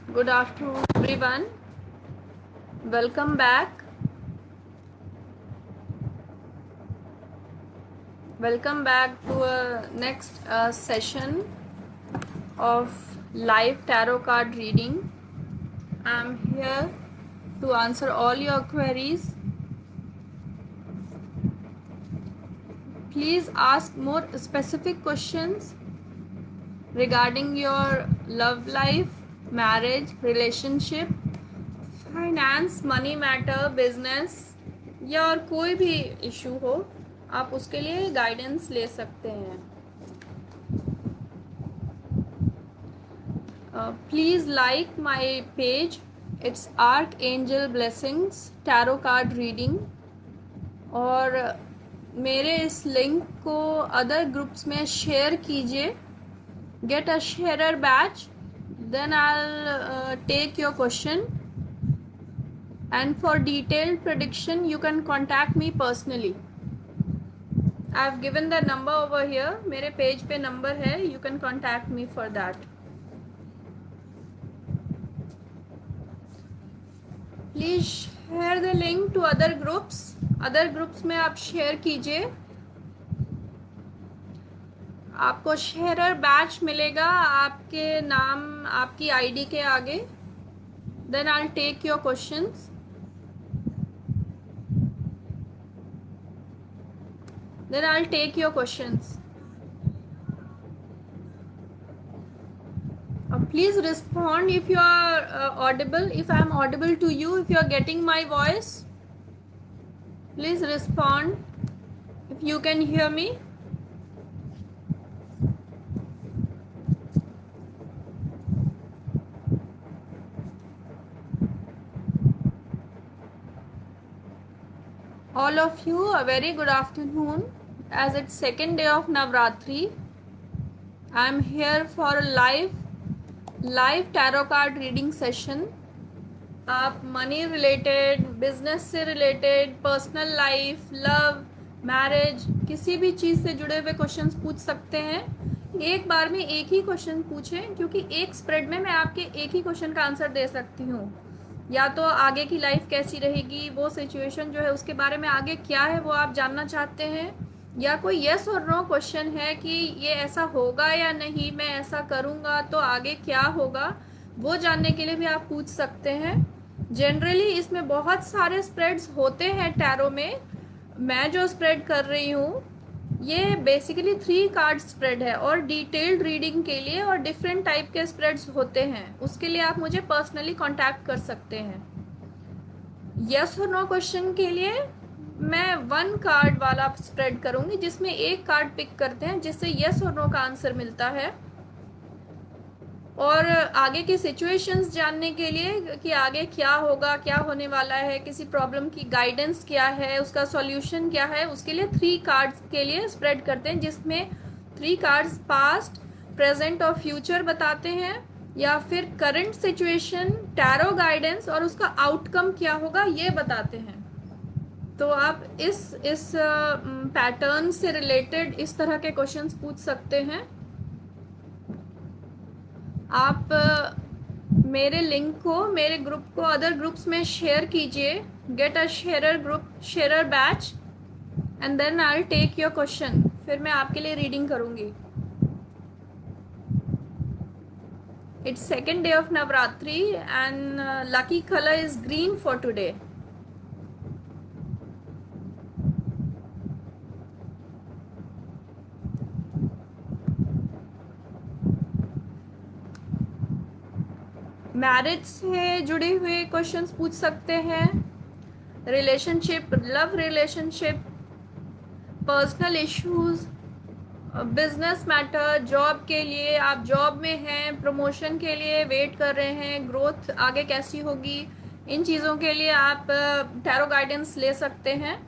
Good afternoon, everyone. Welcome back. Welcome back to a next session of live tarot card reading. I'm here to answer all your queries. Please ask more specific questions regarding your love life, marriage, relationship, finance, money matter, business या और कोई भी issue हो, आप उसके लिए guidance ले सकते हैं. Please like my page. It's archangel blessings tarot card reading. और मेरे इस लिंक को अदर ग्रुप्स में शेयर कीजिए. Get a sharer badge, then I take your question. And for detailed prediction, you can contact me personally. I have given the number over here. मेरे page पे number है. You can contact me for that. Please share the link to other groups. Other groups में आप share कीजिए. आपको sharer batch मिलेगा आपके नाम, आपकी आईडी के आगे. Then I'll take your questions. Then I'll take your questions. Please respond if you are audible. If I am audible to you, if you are getting my voice, please respond if you can hear me. All of you, a very good afternoon. As it's second day of Navratri, I am here for a live tarot card reading session. आप money related, business से related, personal life, love, marriage, किसी भी चीज़ से जुड़े हुए questions पूछ सकते हैं. एक बार में एक ही क्वेश्चन पूछें, क्योंकि एक स्प्रेड में मैं आपके एक ही क्वेश्चन का आंसर दे सकती हूँ. या तो आगे की लाइफ कैसी रहेगी, वो सिचुएशन जो है उसके बारे में आगे क्या है वो आप जानना चाहते हैं, या कोई यस और नो क्वेश्चन है कि ये ऐसा होगा या नहीं, मैं ऐसा करूँगा तो आगे क्या होगा, वो जानने के लिए भी आप पूछ सकते हैं. जनरली इसमें बहुत सारे स्प्रेड्स होते हैं टैरो में. मैं जो स्प्रेड कर रही हूँ ये बेसिकली 3 कार्ड स्प्रेड है, और डिटेल्ड रीडिंग के लिए और डिफरेंट टाइप के स्प्रेड्स होते हैं. उसके लिए आप मुझे पर्सनली कांटेक्ट कर सकते हैं. यस और नो क्वेश्चन के लिए मैं 1 कार्ड वाला स्प्रेड करूँगी, जिसमें एक कार्ड पिक करते हैं जिससे यस और नो का आंसर मिलता है. और आगे की सिचुएशंस जानने के लिए कि आगे क्या होगा, क्या होने वाला है, किसी प्रॉब्लम की गाइडेंस क्या है, उसका सॉल्यूशन क्या है, उसके लिए 3 कार्ड्स के लिए स्प्रेड करते हैं, जिसमें 3 कार्ड्स पास्ट, प्रेजेंट और फ्यूचर बताते हैं, या फिर करंट सिचुएशन, टैरो गाइडेंस और उसका आउटकम क्या होगा ये बताते हैं. तो आप इस पैटर्न से रिलेटेड इस तरह के क्वेश्चंस पूछ सकते हैं. आप मेरे लिंक को, मेरे ग्रुप को अदर ग्रुप्स में शेयर कीजिए. Get a sharer badge, and then I will take your question. फिर मैं आपके लिए रीडिंग करूँगी. It's second day of Navratri and lucky colour is green for today. Marriage से जुड़े हुए क्वेश्चंस पूछ सकते हैं, relationship, love relationship, personal issues, business matter, job के लिए, आप जॉब में हैं, प्रमोशन के लिए वेट कर रहे हैं, ग्रोथ आगे कैसी होगी, इन चीज़ों के लिए आप टैरो गाइडेंस ले सकते हैं.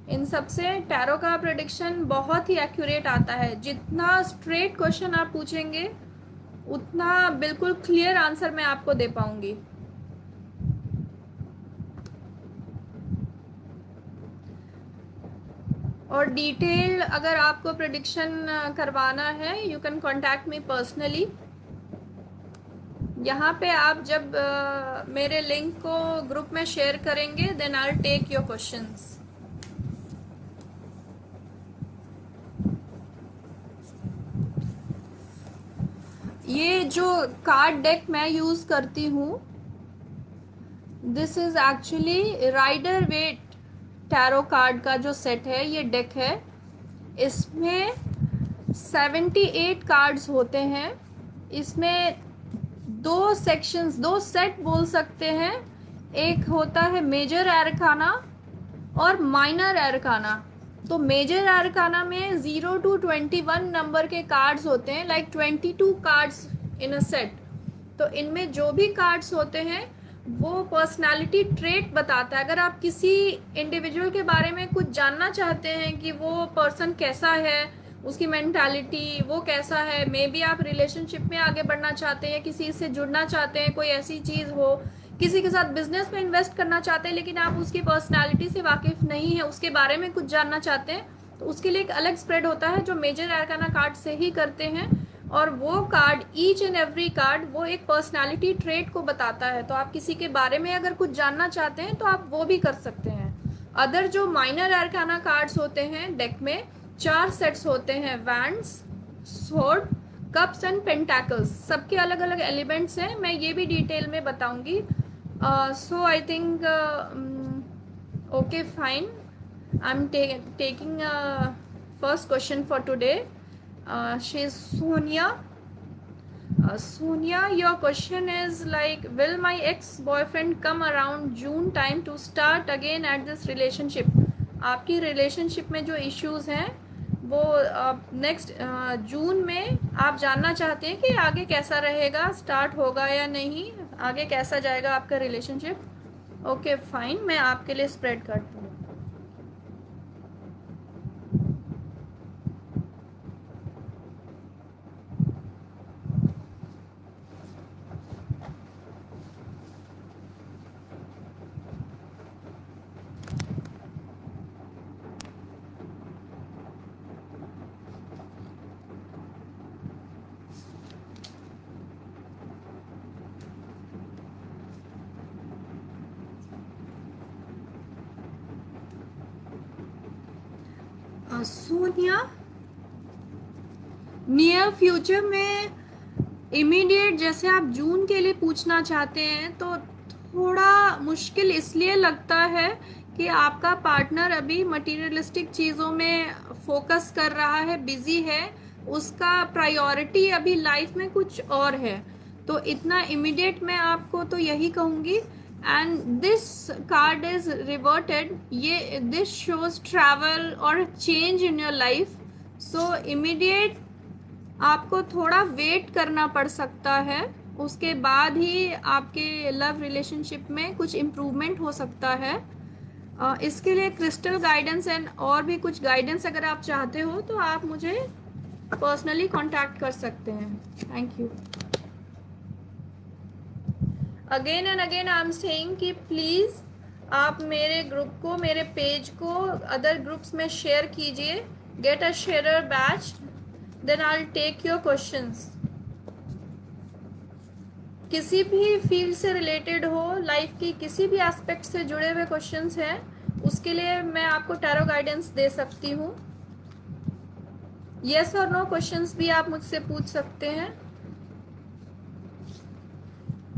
इन सब से टैरो का प्रेडिक्शन बहुत ही एक्यूरेट आता है. जितना स्ट्रेट क्वेश्चन आप पूछेंगे उतना बिल्कुल क्लियर आंसर मैं आपको दे पाऊंगी. और डिटेल अगर आपको प्रेडिक्शन करवाना है, you can contact me personally. यहाँ पे आप जब मेरे लिंक को ग्रुप में शेयर करेंगे then I will take your questions. ये जो कार्ड डेक मैं यूज करती हूँ, this is actually Rider Waite tarot card का जो सेट है, ये डेक है। इसमें 78 कार्ड्स होते हैं। इसमें दो सेक्शंस, दो सेट बोल सकते हैं। एक होता है मेजर एरकाना और माइनर एरकाना। तो मेजर एरकाना में 0 to 21 नंबर के कार्ड्स होते हैं, like 22 cards in a set. तो इनमें जो भी कार्ड्स होते हैं वो पर्सनालिटी ट्रेट बताता है। अगर आप किसी इंडिविजुअल के बारे में कुछ जानना चाहते हैं कि वो पर्सन कैसा है, उसकी मेंटालिटी वो कैसा है, मे बी आप रिलेशनशिप में आगे बढ़ना चाहते हैं, किसी से जुड़ना चाहते हैं, कोई ऐसी चीज़ हो, किसी के साथ बिजनेस में इन्वेस्ट करना चाहते हैं लेकिन आप उसकी पर्सनालिटी से वाकिफ नहीं है, उसके बारे में कुछ जानना चाहते हैं, तो उसके लिए एक अलग स्प्रेड होता है जो मेजर एरकाना कार्ड से ही करते हैं। और वो card, each and every card, वो एक पर्सनालिटी ट्रेट को बताता है। तो आप किसी के बारे में अगर कुछ जानना चाहते हैं तो आप वो भी कर सकते हैं। अदर जो माइनर एरकाना कार्ड्स होते हैं डेक में, 4 सेट्स होते हैं, wands, sword, cups and pentacles. सबके अलग अलग एलिमेंट्स हैं, मैं ये भी डिटेल में बताऊंगी। So I think okay fine, I am taking first question for today. She is Sonia. Sonia, your question is like, will my ex-boyfriend come around June time to start again at this relationship? आपकी relationship में जो issues हैं वो next June में आप जानना चाहते हैं कि आगे कैसा रहेगा, स्टार्ट होगा या नहीं, आगे कैसा जाएगा आपका रिलेशनशिप। ओके फाइन, मैं आपके लिए स्प्रेड करती हूँ। सोनिया, नियर फ्यूचर में इमीडिएट, जैसे आप जून के लिए पूछना चाहते हैं, तो थोड़ा मुश्किल इसलिए लगता है कि आपका पार्टनर अभी मटीरियलिस्टिक चीज़ों में फोकस कर रहा है, बिजी है, उसका प्रायोरिटी अभी लाइफ में कुछ और है। तो इतना इमीडिएट मैं आपको तो यही कहूँगी। And this card is reverted, ये दिस शोज ट्रैवल और change in your life. So immediate आपको थोड़ा वेट करना पड़ सकता है, उसके बाद ही आपके लव रिलेशनशिप में कुछ इम्प्रूवमेंट हो सकता है। इसके लिए क्रिस्टल गाइडेंस एंड और भी कुछ गाइडेंस अगर आप चाहते हो तो आप मुझे पर्सनली कांटेक्ट कर सकते हैं। Thank you. Again and again I am saying कि प्लीज़ आप मेरे ग्रुप को, मेरे पेज को अदर ग्रुप्स में शेयर कीजिए। Get a sharer badge, then I will take your questions. किसी भी फील्ड से रिलेटेड हो, लाइफ की किसी भी एस्पेक्ट से जुड़े हुए क्वेश्चंस हैं, उसके लिए मैं आपको टैरो गाइडेंस दे सकती हूँ। येस और नो क्वेश्चंस भी आप मुझसे पूछ सकते हैं।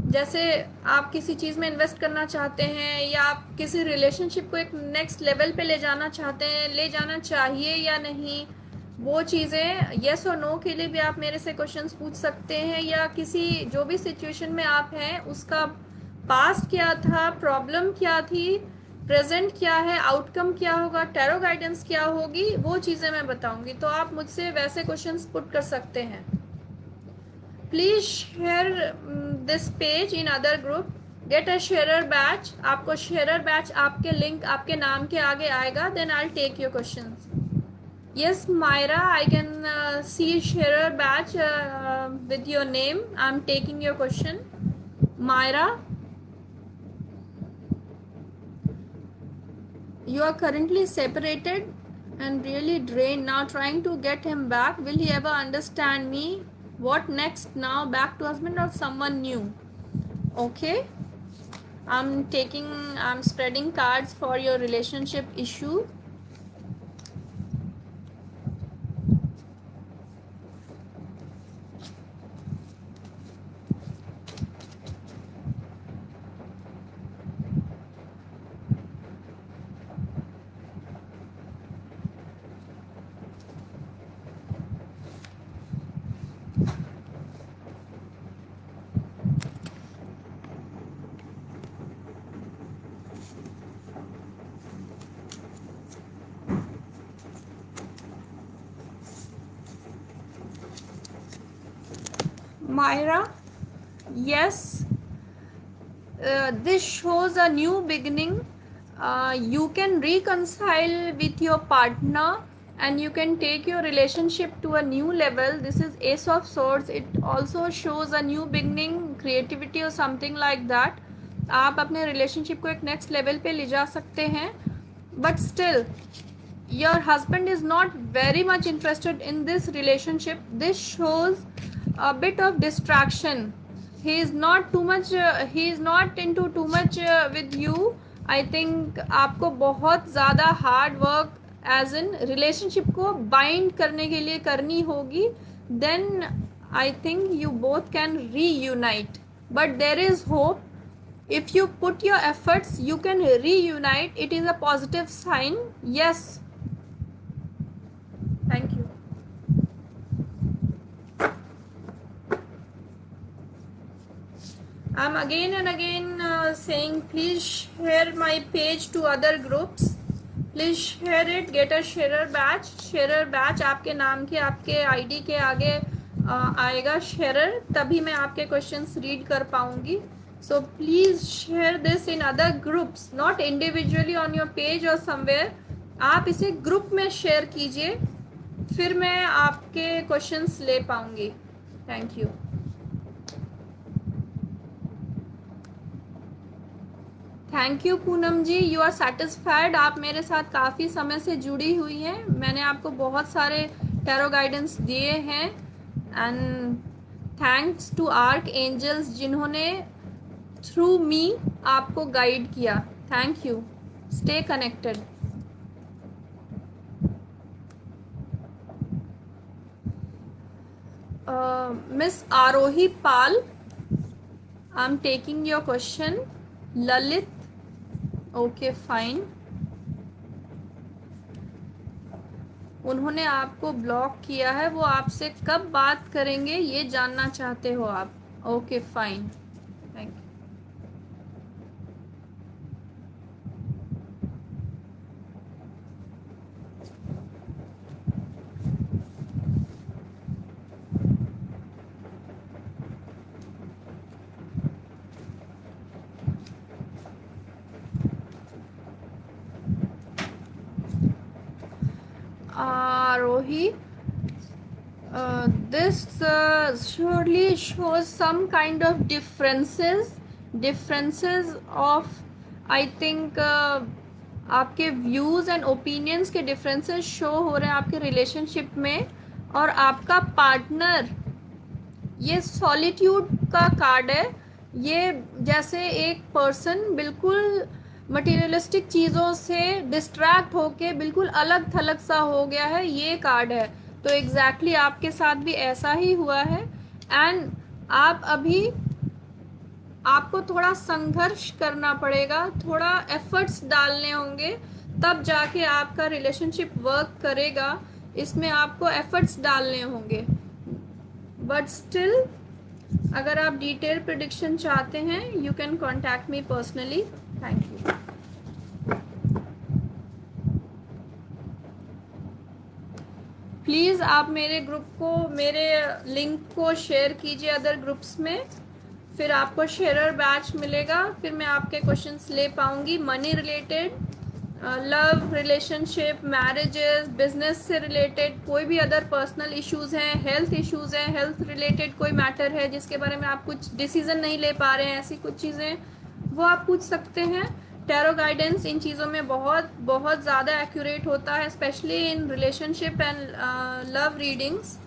जैसे आप किसी चीज़ में इन्वेस्ट करना चाहते हैं या आप किसी रिलेशनशिप को एक नेक्स्ट लेवल पे ले जाना चाहते हैं, ले जाना चाहिए या नहीं, वो चीज़ें येस और नो के लिए भी आप मेरे से क्वेश्चंस पूछ सकते हैं। या किसी जो भी सिचुएशन में आप हैं उसका पास्ट क्या था, प्रॉब्लम क्या थी, प्रेजेंट क्या है, आउटकम क्या होगा, टैरो गाइडेंस क्या होगी, वो चीज़ें मैं बताऊंगी। तो आप मुझसे वैसे क्वेश्चंस पुट कर सकते हैं। Please share this page in other group, get a sharer badge. आपको शेयरर बैच आपके लिंक आपके नाम के आगे आएगा, then I will take your questions. Yes, Myra, I can see sharer batch with your name. I'm taking your question. Myra, you are currently separated and really drained, now trying to get him back. Will he ever understand me? What next now? Back to husband or someone new? Okay. I'm spreading cards for your relationship issue. Myra, yes, this shows a new beginning. You can reconcile with your partner and you can take your relationship to a new level. This is Ace of Swords. It also shows a new beginning, creativity or something like that. आप अपने relationship को एक next level पे ले जा सकते हैं, but still your husband is not very much interested in this relationship. This shows a bit of distraction. He is not too much he is not into too much with you. I think आपको बहुत ज़्यादा hard work as in relationship को bind करने के लिए करनी होगी. Then I think you both can reunite, but there is hope. If you put your efforts, you can reunite. It is a positive sign. Yes. Thank you. I'm again and again saying please share my page to other groups. Please share it. Get a sharer badge. Sharer badge आपके नाम के, आपके ID के आगे आएगा sharer, तभी मैं आपके questions read कर पाऊंगी. So please share this in other groups, not individually on your page or somewhere. आप इसे ग्रुप में शेयर कीजिए, फिर मैं आपके क्वेश्चंस ले पाऊंगी. Thank you. Thank you Poonam ji, you are satisfied. आप मेरे साथ काफ़ी समय से जुड़ी हुई हैं. मैंने आपको बहुत सारे टैरो गाइडेंस दिए हैं. And thanks to archangels जिन्होंने थ्रू मी आपको गाइड किया. Thank you. Stay connected. Miss Aarohi Pal, I am taking your question. Lalit, okay fine. उन्होंने आपको ब्लॉक किया है, वो आपसे कब बात करेंगे ये जानना चाहते हो आप. Okay fine, thank you. Rohi, this surely shows some kind of differences of, I think आपके व्यूज़ एंड ओपिनियंस के डिफरेंसेस शो हो रहे हैं आपके रिलेशनशिप में. और आपका पार्टनर, ये सॉलिट्यूड का कार्ड है. ये जैसे एक पर्सन बिल्कुल मटेरियलिस्टिक चीज़ों से डिस्ट्रैक्ट होके बिल्कुल अलग थलग सा हो गया है, ये कार्ड है. तो एग्जैक्टली आपके साथ भी ऐसा ही हुआ है. एंड आप अभी, आपको थोड़ा संघर्ष करना पड़ेगा, थोड़ा एफर्ट्स डालने होंगे, तब जाके आपका रिलेशनशिप वर्क करेगा. इसमें आपको एफर्ट्स डालने होंगे. बट स्टिल अगर आप डिटेल प्रेडिक्शन चाहते हैं, you can contact me personally. Thank you. Please आप मेरे ग्रुप को, मेरे लिंक को शेयर कीजिए अदर ग्रुप्स में. फिर आपको शेयरर बैच मिलेगा. फिर मैं आपके क्वेश्चंस ले पाऊंगी. Money related, love, relationship, marriages, business से रिलेटेड, कोई भी अदर पर्सनल इश्यूज़ हैं, हेल्थ इश्यूज़ हैं, हेल्थ रिलेटेड कोई मैटर है जिसके बारे में आप कुछ डिसीजन नहीं ले पा रहे हैं, ऐसी कुछ चीज़ें, वो आप पूछ सकते हैं. टैरो गाइडेंस इन चीज़ों में बहुत बहुत ज़्यादा एक्यूरेट होता है, specially in relationship and love readings.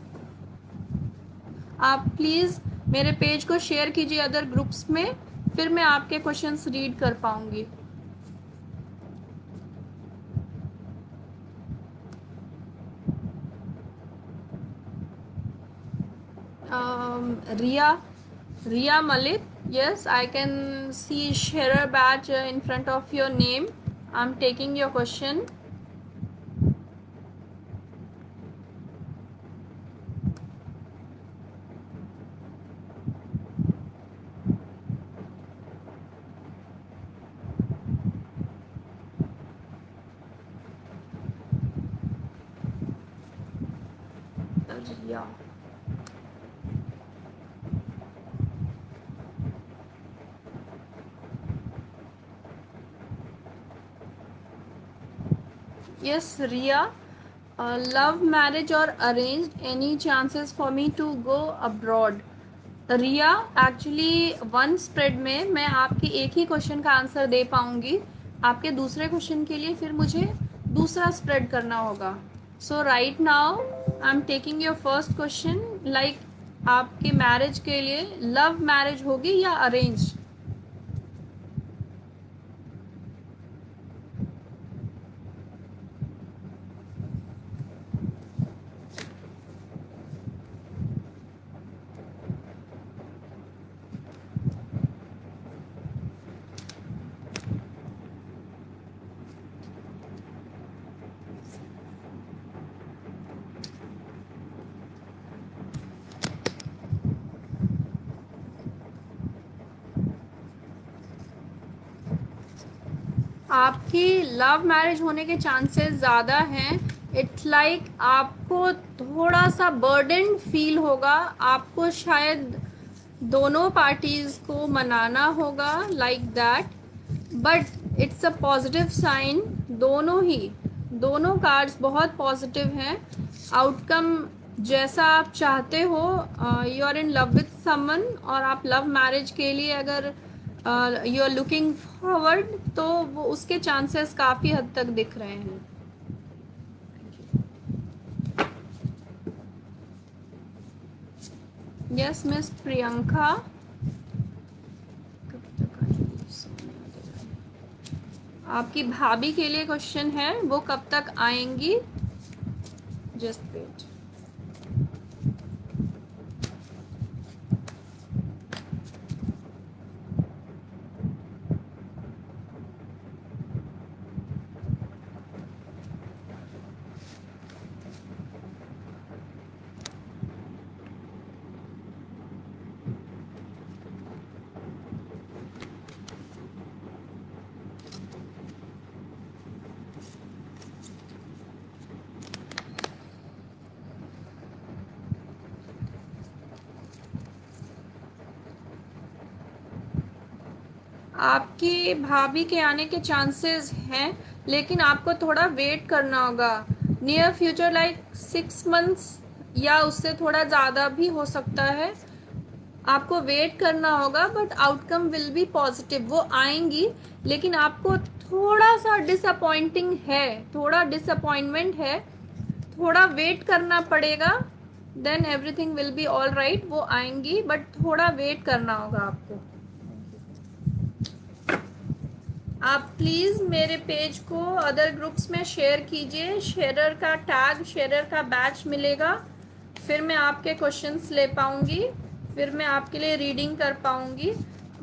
आप प्लीज़ मेरे पेज को शेयर कीजिए अदर ग्रुप्स में, फिर मैं आपके क्वेश्चंस रीड कर पाऊंगी। Ria Malik, yes, I can see sharer badge in front of your name. I'm taking your question. Ria. Yes, Ria. Love, marriage or arranged? Any chances for me to go abroad? Riya, actually one spread में मैं आपके एक ही question का answer दे पाऊंगी। आपके दूसरे question के लिए फिर मुझे दूसरा स्प्रेड करना होगा। So right now I am taking your first question, like आपके मैरिज के लिए लव मैरिज होगी या अरेंज? आपकी लव मैरिज होने के चांसेस ज़्यादा हैं। इट्स लाइक आपको थोड़ा सा बर्डन फील होगा, आपको शायद दोनों पार्टीज को मनाना होगा, like that. But it's a positive sign. दोनों कार्ड्स बहुत पॉजिटिव हैं। आउटकम जैसा आप चाहते हो, you are in love with someone, और आप लव मैरिज के लिए अगर यू आर लुकिंग फॉरवर्ड, तो वो उसके चांसेस काफ़ी हद तक दिख रहे हैं। यस मिस प्रियंका, आपकी भाभी के लिए क्वेश्चन है, वो कब तक आएंगी? Just wait. आपकी भाभी के आने के चांसेस हैं, लेकिन आपको थोड़ा वेट करना होगा। नियर फ्यूचर लाइक 6 मंथ्स या उससे थोड़ा ज़्यादा भी हो सकता है। आपको वेट करना होगा, but outcome will be positive. वो आएंगी, लेकिन आपको थोड़ा सा डिसअपॉइंटिंग है, थोड़ा डिसअपॉइंटमेंट है, थोड़ा वेट करना पड़ेगा। Then everything will be all right. वो आएंगी, बट थोड़ा वेट करना होगा आपको। आप प्लीज़ मेरे पेज को अदर ग्रुप्स में शेयर कीजिए। शेयरर का टैग, शेयरर का बैच मिलेगा, फिर मैं आपके क्वेश्चंस ले पाऊँगी, फिर मैं आपके लिए रीडिंग कर पाऊँगी।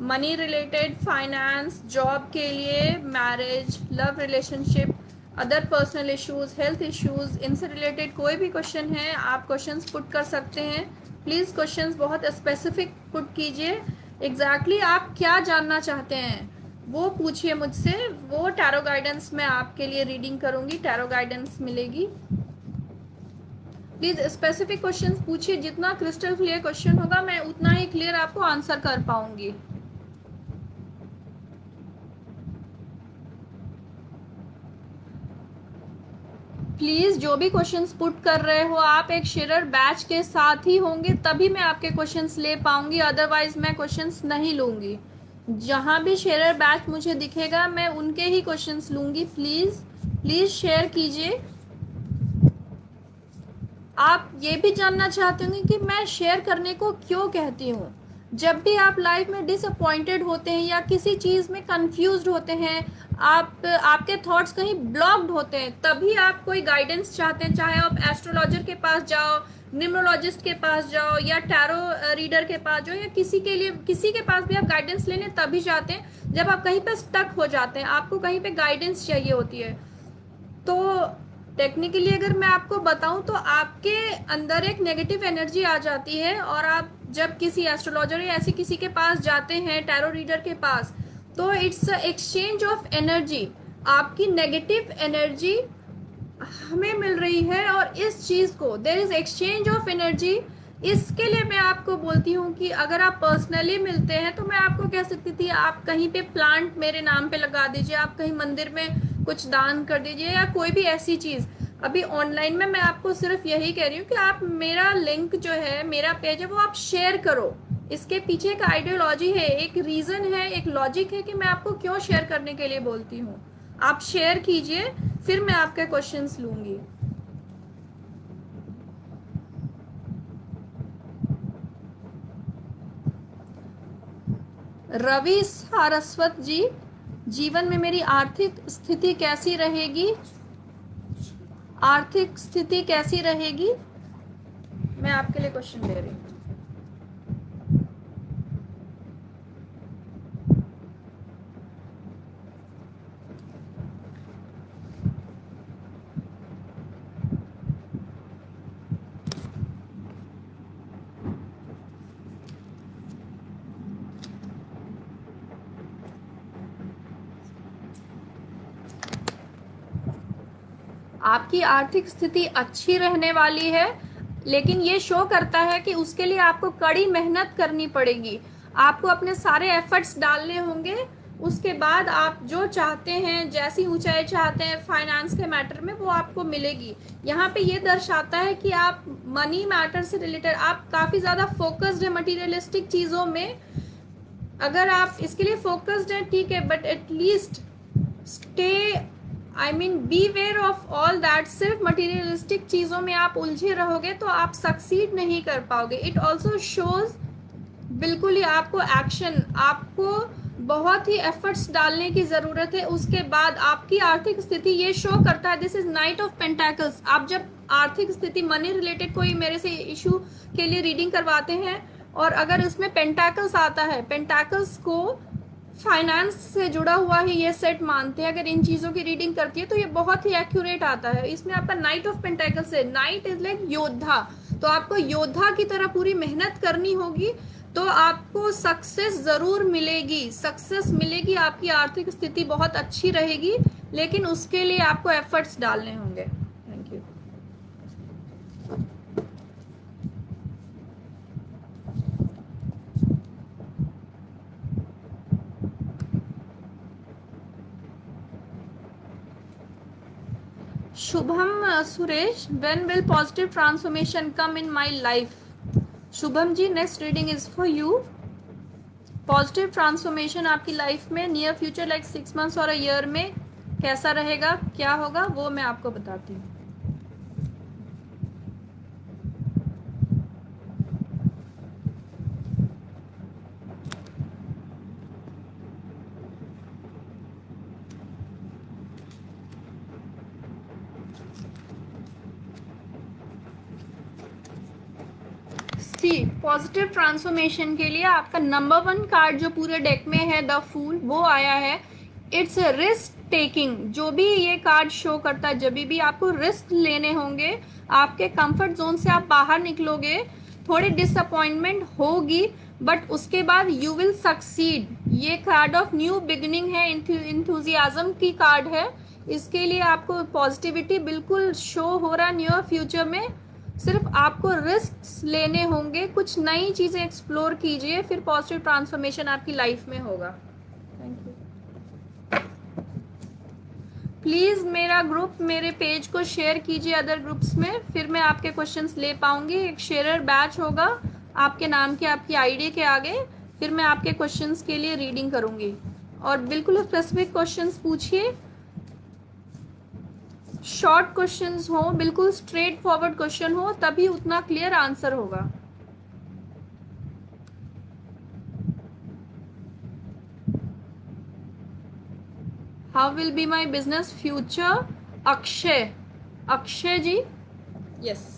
मनी रिलेटेड, फाइनेंस, जॉब के लिए, marriage, love relationship, other personal issues, health issues, इनसे रिलेटेड कोई भी क्वेश्चन है आप क्वेश्चंस पुट कर सकते हैं। प्लीज़ क्वेश्चंस बहुत स्पेसिफिक पुट कीजिए। एग्जैक्टली आप क्या जानना चाहते हैं वो पूछिए मुझसे। वो टैरो गाइडेंस में आपके लिए रीडिंग करूंगी, टैरो गाइडेंस मिलेगी। प्लीज स्पेसिफिक क्वेश्चंस पूछिए। जितना क्रिस्टल क्लियर क्वेश्चन होगा मैं उतना ही क्लियर आपको आंसर कर पाऊंगी। प्लीज जो भी क्वेश्चंस पुट कर रहे हो आप एक शेयर बैच के साथ ही होंगे, तभी मैं आपके क्वेश्चंस ले पाऊंगी, अदरवाइज मैं क्वेश्चंस नहीं लूंगी। जहां भी शेयर बैच मुझे दिखेगा मैं उनके ही क्वेश्चंस लूंगी। प्लीज शेयर कीजिए। आप ये भी जानना चाहते होंगे कि मैं शेयर करने को क्यों कहती हूँ। जब भी आप लाइफ में डिसअपॉइंटेड होते हैं या किसी चीज़ में कंफ्यूज्ड होते हैं, आपके थॉट्स कहीं ब्लॉक्ड होते हैं, तभी आप कोई गाइडेंस चाहते हैं, चाहे आप एस्ट्रोलॉजर के पास जाओ, न्यूमरोलॉजिस्ट के पास जाओ या टैरो रीडर के पास जाओ, या किसी के पास भी आप गाइडेंस लेने तभी जाते हैं जब आप कहीं पे स्टक हो जाते हैं, आपको कहीं पे गाइडेंस चाहिए होती है। तो टेक्निकली अगर मैं आपको बताऊं तो आपके अंदर एक नेगेटिव एनर्जी आ जाती है, और आप जब किसी एस्ट्रोलॉजर या ऐसे किसी के पास जाते हैं, टैरो रीडर के पास, तो इट्स एक्सचेंज ऑफ एनर्जी। आपकी नेगेटिव एनर्जी हमें मिल रही है, और इस चीज को there is exchange of energy. इसके लिए मैं आपको बोलती हूँ कि अगर आप पर्सनली मिलते हैं तो मैं आपको कह सकती थी आप कहीं पे प्लांट मेरे नाम पे लगा दीजिए, आप कहीं मंदिर में कुछ दान कर दीजिए, या कोई भी ऐसी चीज। अभी ऑनलाइन में मैं आपको सिर्फ यही कह रही हूँ कि आप मेरा लिंक जो है, मेरा पेज है, वो आप शेयर करो। इसके पीछे एक आइडियोलॉजी है, एक रीजन है, एक लॉजिक है कि मैं आपको क्यों शेयर करने के लिए बोलती हूँ। आप शेयर कीजिए, फिर मैं आपके क्वेश्चंस लूंगी। रवि सारस्वत जी, जीवन में मेरी आर्थिक स्थिति कैसी रहेगी? आर्थिक स्थिति कैसी रहेगी? मैं आपके लिए क्वेश्चन दे रही हूँ। आपकी आर्थिक स्थिति अच्छी रहने वाली है, लेकिन ये शो करता है कि उसके लिए आपको कड़ी मेहनत करनी पड़ेगी। आपको अपने सारे एफर्ट्स डालने होंगे, उसके बाद आप जो चाहते हैं, जैसी ऊंचाई चाहते हैं फाइनेंस के मैटर में, वो आपको मिलेगी। यहाँ पे ये दर्शाता है कि आप मनी मैटर से रिलेटेड आप काफ़ी ज़्यादा फोकस्ड है मटीरियलिस्टिक चीज़ों में। अगर आप इसके लिए फोकस्ड हैं ठीक है, but at least stay, I mean be aware of all that. सिर्फ मटीरियलिस्टिक चीज़ों में आप उलझे रहोगे तो आप सक्सीड नहीं कर पाओगे। इट ऑल्सो शोज, बिल्कुल ही आपको एक्शन, आपको बहुत ही एफर्ट्स डालने की ज़रूरत है। उसके बाद आपकी आर्थिक स्थिति ये शो करता है, this is night of pentacles. आप जब आर्थिक स्थिति, मनी रिलेटेड कोई मेरे से इशू के लिए रीडिंग करवाते हैं, और अगर उसमें पेंटाकल्स आता है, पेंटाकल्स को फाइनेंस से जुड़ा हुआ ही ये सेट मानते हैं, अगर इन चीज़ों की रीडिंग करती है तो ये बहुत ही एक्यूरेट आता है। इसमें आपका नाइट ऑफ पेंटाकल्स है, नाइट इज लाइक योद्धा, तो आपको योद्धा की तरह पूरी मेहनत करनी होगी, तो आपको सक्सेस ज़रूर मिलेगी। सक्सेस मिलेगी, आपकी आर्थिक स्थिति बहुत अच्छी रहेगी, लेकिन उसके लिए आपको एफर्ट्स डालने होंगे। Thank you. Shubham Suresh, when will positive transformation come in my life? Shubham ji, next reading is for you. Positive transformation आपकी लाइफ में नियर फ्यूचर लाइक 6 मंथ्स और अ ईयर में कैसा रहेगा, क्या होगा, वो मैं आपको बताती हूँ। सी, पॉजिटिव ट्रांसफॉर्मेशन के लिए आपका नंबर 1 कार्ड जो पूरे डेक में है, द फूल, वो आया है। It's risk taking. जो भी ये कार्ड शो करता है, जब भी आपको रिस्क लेने होंगे, आपके कंफर्ट जोन से आप बाहर निकलोगे, थोड़ी डिसअपॉइंटमेंट होगी, बट उसके बाद यू विल सक्सीड। ये कार्ड ऑफ न्यू बिगिनिंग है, इंथुजियाज्म की कार्ड है। इसके लिए आपको पॉजिटिविटी बिल्कुल शो हो रहा है नियर फ्यूचर में। सिर्फ आपको रिस्क लेने होंगे, कुछ नई चीजें एक्सप्लोर कीजिए, फिर पॉजिटिव ट्रांसफॉर्मेशन आपकी लाइफ में होगा। Thank you. प्लीज मेरा ग्रुप, मेरे पेज को शेयर कीजिए अदर ग्रुप्स में, फिर मैं आपके क्वेश्चंस ले पाऊंगी। एक शेयर बैच होगा आपके नाम के, आपकी आईडी के आगे, फिर मैं आपके क्वेश्चंस के लिए रीडिंग करूंगी। और बिल्कुल स्पेसिफिक क्वेश्चंस पूछिए। शॉर्ट क्वेश्चंस हो, बिल्कुल स्ट्रेट फॉरवर्ड क्वेश्चन हो, तभी उतना क्लियर आंसर होगा। How will be my business future? Akshay, Akshay ji, yes.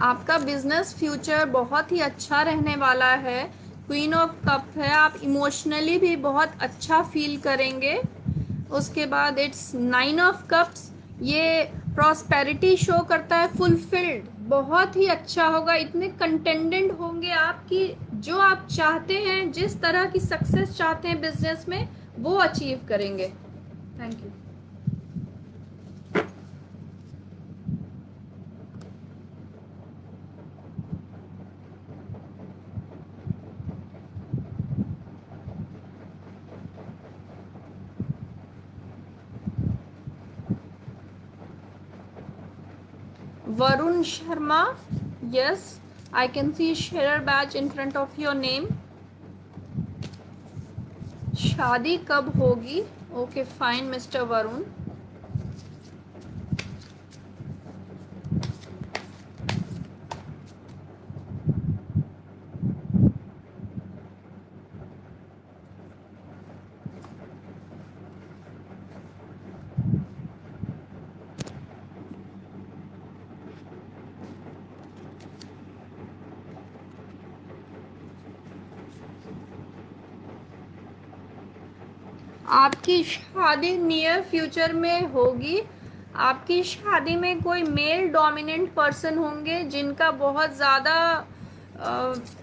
आपका बिजनेस फ्यूचर बहुत ही अच्छा रहने वाला है। क्वीन ऑफ कप है, आप इमोशनली भी बहुत अच्छा फील करेंगे। उसके बाद इट्स नाइन ऑफ कप्स, ये प्रॉस्पेरिटी शो करता है, फुलफिल्ड, बहुत ही अच्छा होगा। इतने कंटेंडेंट होंगे आपकी, जो आप चाहते हैं, जिस तरह की सक्सेस चाहते हैं बिजनेस में, वो अचीव करेंगे। Thank you. Varun Sharma, yes, I can see sharer badge in front of your name. शादी कब होगी? Okay, fine, Mr. Varun. आपकी शादी नियर फ्यूचर में होगी। आपकी शादी में कोई मेल डोमिनेंट पर्सन होंगे, जिनका बहुत ज़्यादा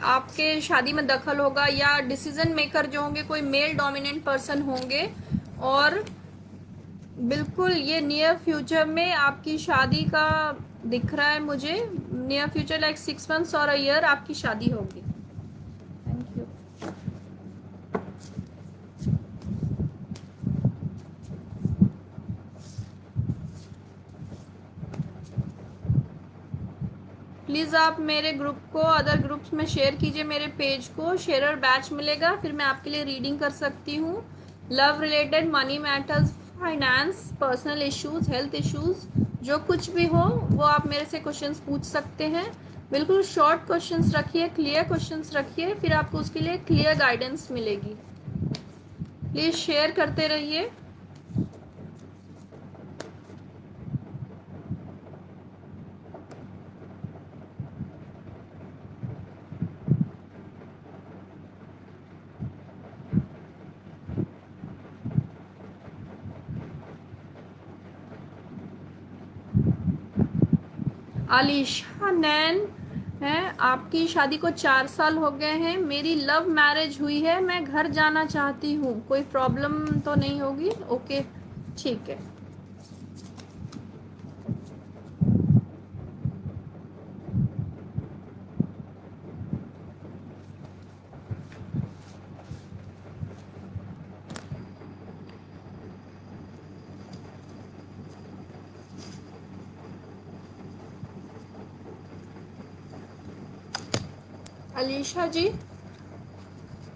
आपके शादी में दखल होगा, या डिसीजन मेकर जो होंगे कोई मेल डोमिनेंट पर्सन होंगे। और बिल्कुल ये नियर फ्यूचर में आपकी शादी का दिख रहा है मुझे। नियर फ्यूचर लाइक 6 months और अ ईयर आपकी शादी होगी। Thank you. प्लीज़ आप मेरे ग्रुप को अदर ग्रुप्स में शेयर कीजिए, मेरे पेज को शेयरर बैच मिलेगा, फिर मैं आपके लिए रीडिंग कर सकती हूँ। Love related, money matters, finance, personal issues, health issues, जो कुछ भी हो वो आप मेरे से क्वेश्चंस पूछ सकते हैं। बिल्कुल शॉर्ट क्वेश्चंस रखिए, क्लियर क्वेश्चंस रखिए, फिर आपको उसके लिए क्लियर गाइडेंस मिलेगी। प्लीज़ शेयर करते रहिए। आलिशा नैन है, आपकी शादी को 4 साल हो गए हैं। मेरी लव मैरिज हुई है, मैं घर जाना चाहती हूँ, कोई प्रॉब्लम तो नहीं होगी? ओके, ठीक है। अलीशा जी,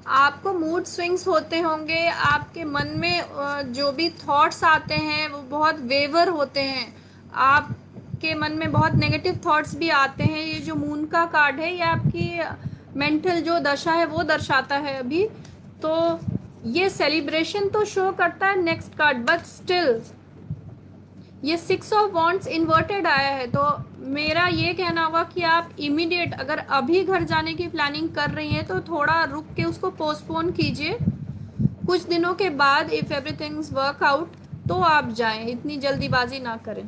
आपको मूड स्विंग्स होते होंगे, आपके मन में जो भी थॉट्स आते हैं वो बहुत वेवर होते हैं, आपके मन में बहुत नेगेटिव थॉट्स भी आते हैं। ये जो मून का कार्ड है, ये आपकी मेंटल जो दशा है वो दर्शाता है अभी। तो ये सेलिब्रेशन तो शो करता है नेक्स्ट कार्ड, बट स्टिल ये 6 ऑफ वॉन्ट्स इन्वर्टेड आया है। तो मेरा ये कहना होगा कि आप इमीडिएट, अगर अभी घर जाने की प्लानिंग कर रही हैं तो थोड़ा रुक के उसको पोस्टपोन कीजिए। कुछ दिनों के बाद इफ एवरीथिंग्स वर्क आउट तो आप जाएं, इतनी जल्दीबाजी ना करें।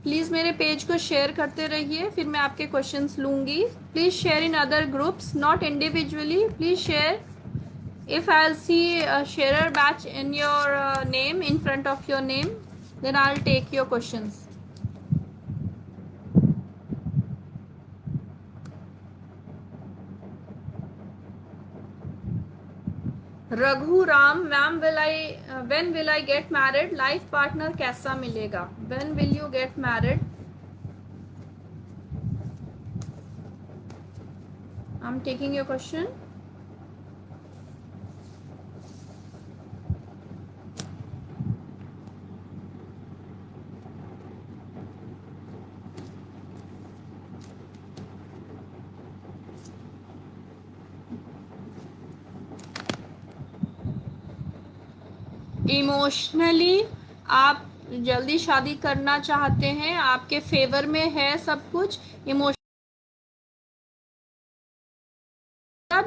प्लीज़ मेरे पेज को शेयर करते रहिए, फिर मैं आपके क्वेश्चंस लूँगी। Please share in other groups, not individually, please share. If I'll see a sharer batch in your name, in front of your name, Then I'll take your questions. Raghu Ram ma'am, when will I get married? Life partner कैसा मिलेगा? When will you get married? I'm taking your question. Emotionally आप जल्दी शादी करना चाहते हैं, आपके favour में है सब कुछ. इमोशन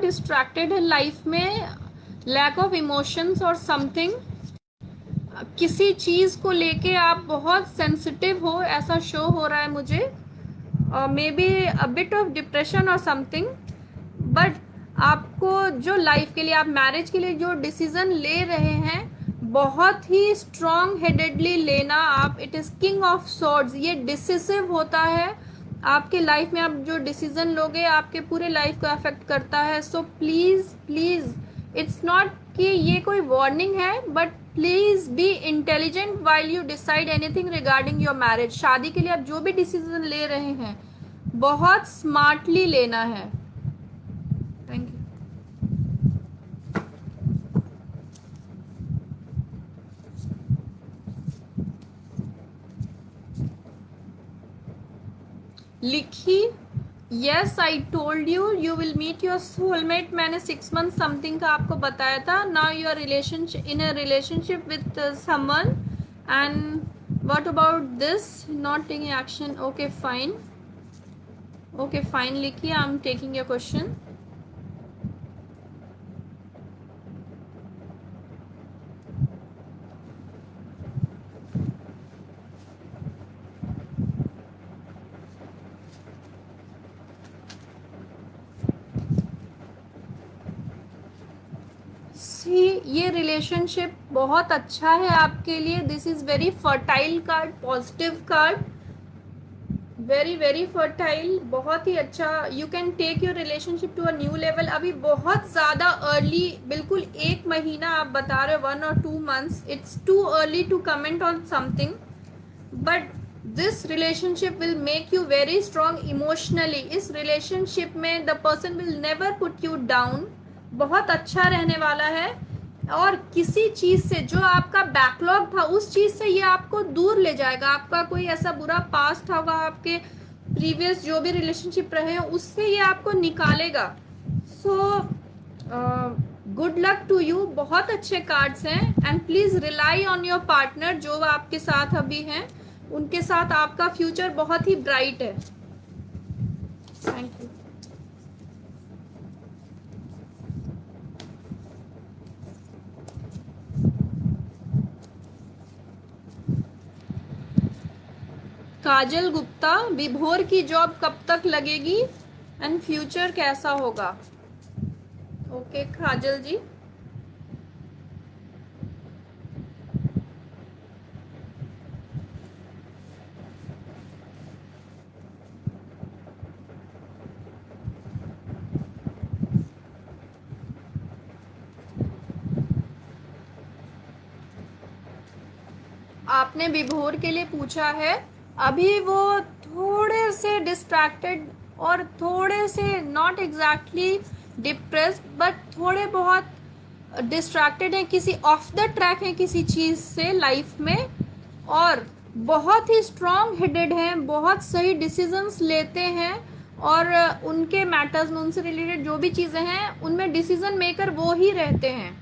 डिस्ट्रैक्टेड है लाइफ में, लैक ऑफ इमोशंस और समथिंग, किसी चीज को लेके आप बहुत सेंसिटिव हो, ऐसा शो हो रहा है मुझे. May be a bit of depression और समथिंग. बट आपको जो लाइफ के लिए, आप मैरिज के लिए जो डिसीजन ले रहे हैं, बहुत ही स्ट्रॉन्ग हेडेडली लेना आप. It is king of swords. ये डिसिसिव होता है आपके लाइफ में. आप जो डिसीजन लोगे आपके पूरे लाइफ को अफेक्ट करता है. So please please, it's not कि ये कोई वार्निंग है, but please be intelligent while you decide anything regarding your marriage. शादी के लिए आप जो भी डिसीजन ले रहे हैं, बहुत स्मार्टली लेना है. Thank you. Likhi, yes I told you you will meet your soulmate. मैंने 6 months समथिंग का आपको बताया था. Now you are relationship in a relationship with someone, and what about this not taking action? Okay fine, okay fine Likhi, I am taking your question. ये relationship बहुत अच्छा है आपके लिए. This is very fertile card, positive card, very very fertile, बहुत ही अच्छा. You can take your relationship to a new level. अभी बहुत ज़्यादा अर्ली, बिल्कुल 1 महीना आप बता रहे हो, 1 or 2 months. It's too early to comment on something, but this relationship will make you very strong emotionally. इस रिलेशनशिप में the person will never put you down. बहुत अच्छा रहने वाला है. और किसी चीज से, जो आपका बैकलॉग था, उस चीज से ये आपको दूर ले जाएगा. आपका कोई ऐसा बुरा पास्ट होगा, आपके प्रीवियस जो भी रिलेशनशिप रहे हैं, उससे ये आपको निकालेगा. So good luck to you. बहुत अच्छे कार्ड्स हैं. And please rely on your partner, जो आपके साथ अभी हैं, उनके साथ आपका फ्यूचर बहुत ही ब्राइट है. Thank you. काजल गुप्ता, विभोर की जॉब कब तक लगेगी एंड फ्यूचर कैसा होगा? ओके काजल जी. आपने विभोर के लिए पूछा है. अभी वो थोड़े से डिस्ट्रैक्टेड और थोड़े से नॉट एग्जैक्टली डिप्रेस्ड, बट थोड़े बहुत डिस्ट्रैक्टेड हैं, किसी ऑफ द ट्रैक हैं किसी चीज़ से लाइफ में, और बहुत ही स्ट्रॉन्ग हेडेड हैं, बहुत सही डिसीजंस लेते हैं, और उनके मैटर्स में, उनसे रिलेटेड जो भी चीज़ें हैं, उनमें डिसीजन मेकर वो ही रहते हैं.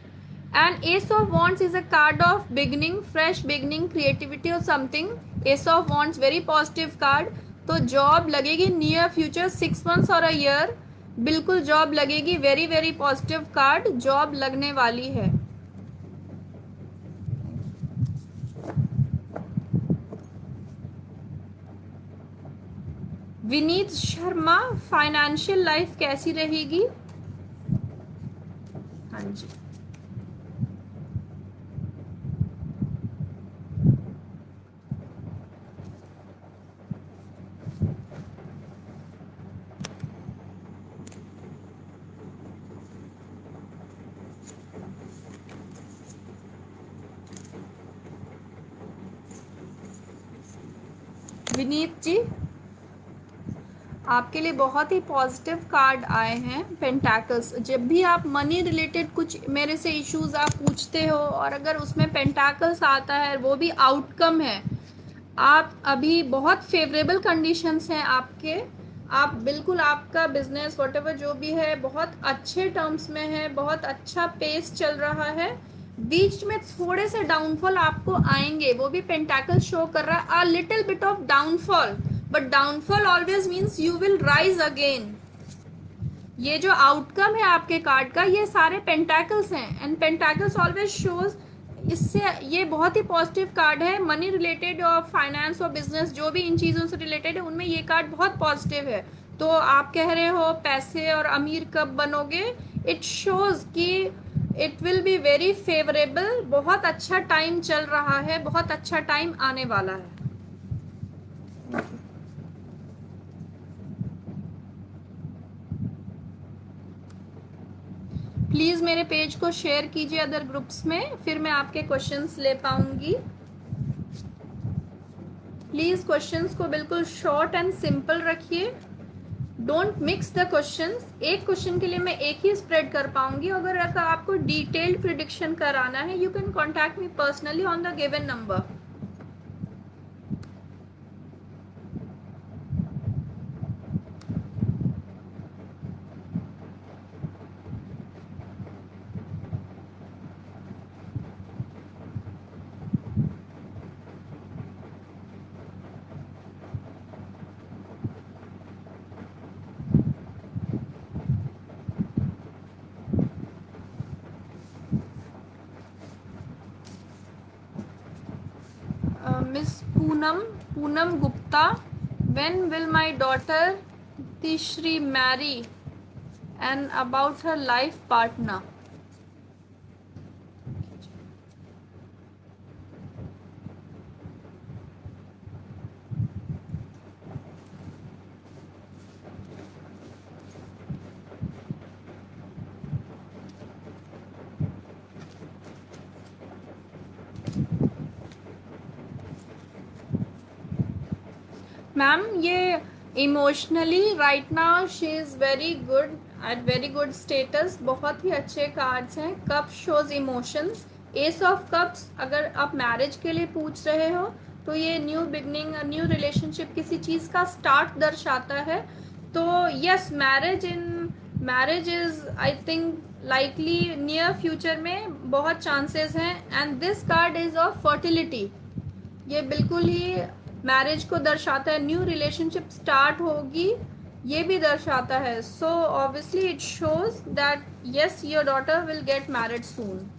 And Ace of Wands is a card of beginning, fresh beginning, creativity or something. Ace of Wands very positive card. तो जॉब लगेगी नियर फ्यूचर, 6 months और अ ईयर, बिल्कुल जॉब लगेगी. Very very positive card, job लगने वाली है. Vineet Sharma, financial life कैसी रहेगी? हाँ जी. विनीत जी, आपके लिए बहुत ही पॉजिटिव कार्ड आए हैं पेंटाकल्स। जब भी आप मनी रिलेटेड कुछ मेरे से इश्यूज आप पूछते हो और अगर उसमें पेंटाकल्स आता है, वो भी आउटकम है, आप अभी बहुत फेवरेबल कंडीशंस हैं आपके, आप बिल्कुल आपका बिजनेस व्हाटएवर जो भी है बहुत अच्छे टर्म्स में है, बहुत अच्छा पेस चल रहा है। बीच में थोड़े से डाउनफॉल आपको आएंगे, वो भी पेंटाकल शो कर रहा है, a little bit of downfall, but downfall always means you will rise again. ये जो आउटकम है आपके कार्ड का, ये सारे पेंटाकल्स हैं एंड पेंटाकल्स ऑलवेज शोज, इससे ये बहुत ही पॉजिटिव कार्ड है। मनी रिलेटेड और फाइनेंस और बिजनेस जो भी इन चीज़ों से रिलेटेड है उनमें ये कार्ड बहुत पॉजिटिव है। तो आप कह रहे हो पैसे और अमीर कब बनोगे, इट शोज कि it will be very favourable, बहुत अच्छा टाइम चल रहा है, बहुत अच्छा टाइम आने वाला है। प्लीज़ मेरे पेज को शेयर कीजिए अदर ग्रुप्स में, फिर मैं आपके क्वेश्चंस ले पाऊंगी। प्लीज़ क्वेश्चंस को बिल्कुल शॉर्ट एंड सिंपल रखिए, डोंट मिक्स द क्वेश्चंस। एक क्वेश्चन के लिए मैं एक ही स्प्रेड कर पाऊंगी। अगर आपको डिटेल्ड प्रिडिक्शन कराना है, you can contact me personally on the given number. Miss Poonam Gupta, when will my daughter Tishri marry and about her life partner? Ma'am ये emotionally right now she is very good, at very good status, बहुत ही अच्छे cards हैं। Cup shows emotions, ace of cups. अगर आप marriage के लिए पूछ रहे हो तो ये न्यू बिगनिंग, न्यू रिलेशनशिप, किसी चीज़ का स्टार्ट दर्शाता है। तो yes, marriage is I think likely near future में बहुत चांसेस हैं। And this card is of fertility, ये बिल्कुल ही मैरिज को दर्शाता है, न्यू रिलेशनशिप स्टार्ट होगी ये भी दर्शाता है। So obviously it shows that yes, your daughter will get married soon.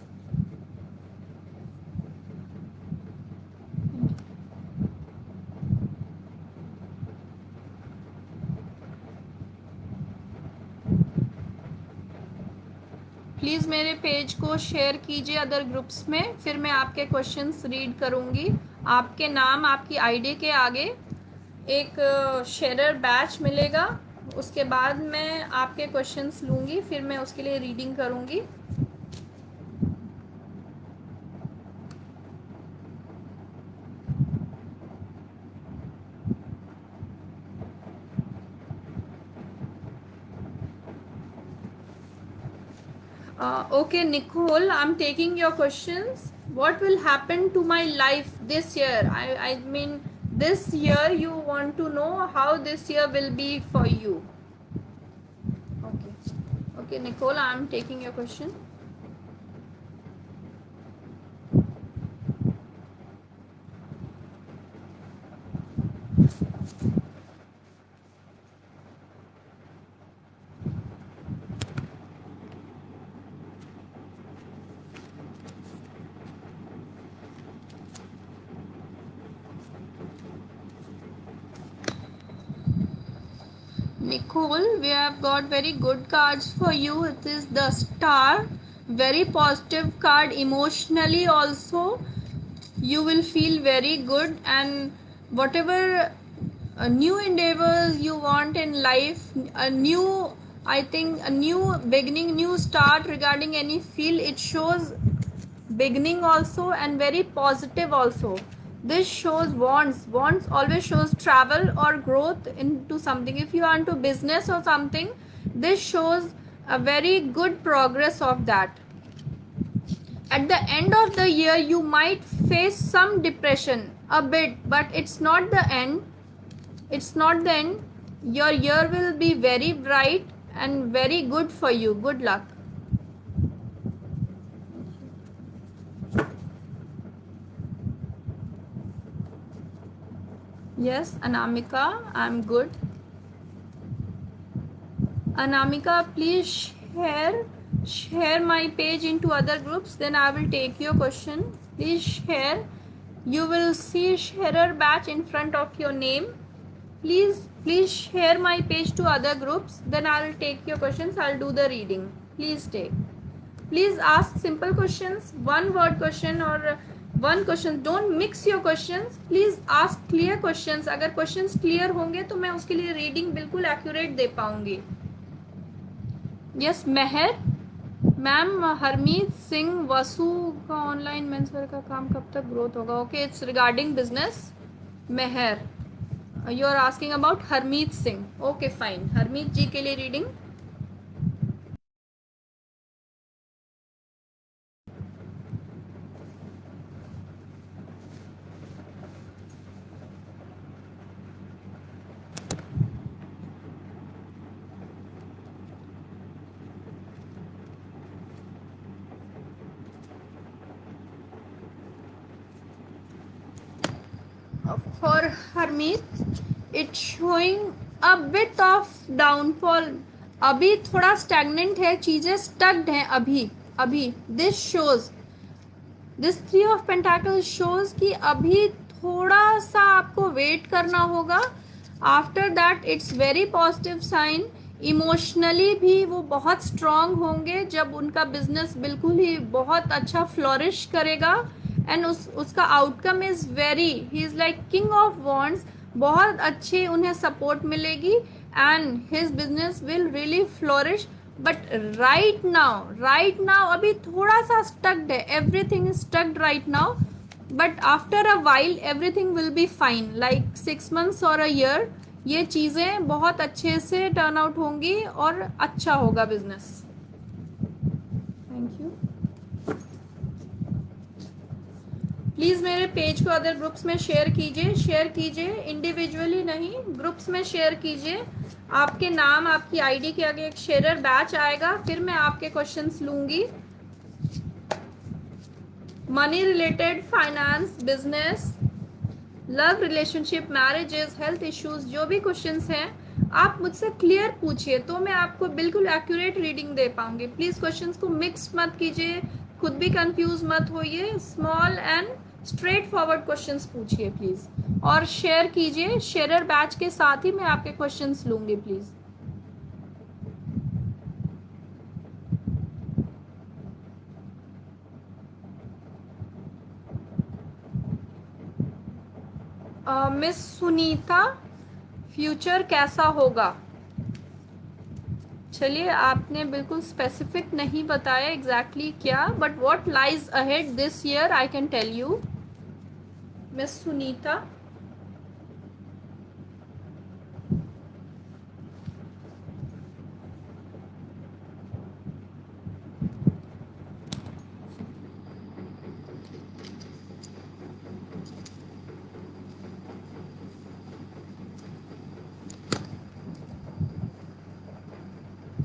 Please मेरे पेज को शेयर कीजिए अदर ग्रुप्स में, फिर मैं आपके क्वेश्चंस रीड करूँगी। आपके नाम, आपकी आईडी के आगे एक शेयर बैच मिलेगा, उसके बाद मैं आपके क्वेश्चंस लूँगी, फिर मैं उसके लिए रीडिंग करूँगी। Okay, Nicole, I'm taking your questions. What will happen to my life this year? I mean, this year you want to know how this year will be for you. Okay. Okay, Nicole, I'm taking your question. Nicole, we have got very good cards for you. It is the Star, very positive card. Emotionally also you will feel very good, and whatever new endeavors you want in life, a new, I think a new beginning, new start regarding any field, it shows beginning also and very positive also. This shows wants. Wants always shows travel or growth into something. If you are into business or something, this shows a very good progress of that. At the end of the year, you might face some depression a bit, but it's not the end. It's not the end. Your year will be very bright and very good for you. Good luck. Yes, Anamika, I'm good. Anamika, please share my page into other groups, then I will take your question. Please share. You will see sharer batch in front of your name. Please share my page to other groups, then I will take your questions. I'll do the reading. Please take. Please ask simple questions, one word question or one question. Don't mix your questions. Please ask clear questions. अगर questions clear होंगे तो मैं उसके लिए reading बिल्कुल accurate दे पाऊंगी. Yes, Mehar ma'am. Harmeet Singh Vasu का ऑनलाइन मेंसवेयर का काम कब तक ग्रोथ होगा? Okay, it's regarding business. Mehar, you are asking about Harmeet Singh. Okay fine. Harmeet ji के लिए reading. For Harmeet, it's showing a bit of downfall. अभी थोड़ा stagnant है, चीजें stucked हैं अभी. This Three of Pentacles shows कि अभी थोड़ा सा आपको वेट करना होगा. After that it's very positive sign. Emotionally भी वो बहुत स्ट्रांग होंगे जब उनका बिजनेस बिल्कुल ही बहुत अच्छा फ्लोरिश करेगा. एंड उसका outcome is very, he is like king of wands. बहुत अच्छी उन्हें सपोर्ट मिलेगी and his business will really flourish. But right now अभी थोड़ा सा स्टक्ड है. Everything is स्टक्ड right now, but after a while everything will be fine. Like 6 months और a year ये चीजें बहुत अच्छे से टर्न आउट होंगी और अच्छा होगा बिजनेस. Thank you. प्लीज मेरे पेज को अदर ग्रुप्स में शेयर कीजिए. इंडिविजुअली नहीं, ग्रुप्स में शेयर कीजिए. आपके नाम, आपकी आईडी के आगे एक शेयरर बैच आएगा, फिर मैं आपके क्वेश्चंस लूंगी. Money related, finance, business, love, relationship, marriages, health issues, जो भी क्वेश्चंस हैं आप मुझसे क्लियर पूछिए तो मैं आपको बिल्कुल एक्यूरेट रीडिंग दे पाऊंगी. प्लीज क्वेश्चंस को मिक्स मत कीजिए, खुद भी कंफ्यूज मत होइए. Small and straight forward questions पूछिए प्लीज, और शेयर कीजिए. शेयरर बैच के साथ ही मैं आपके क्वेश्चंस लूंगी प्लीज. मिस सुनीता, फ्यूचर कैसा होगा? चलिए, आपने बिल्कुल स्पेसिफिक नहीं बताया एग्जैक्टली क्या, but what lies ahead this year I can tell you. Miss Sunita,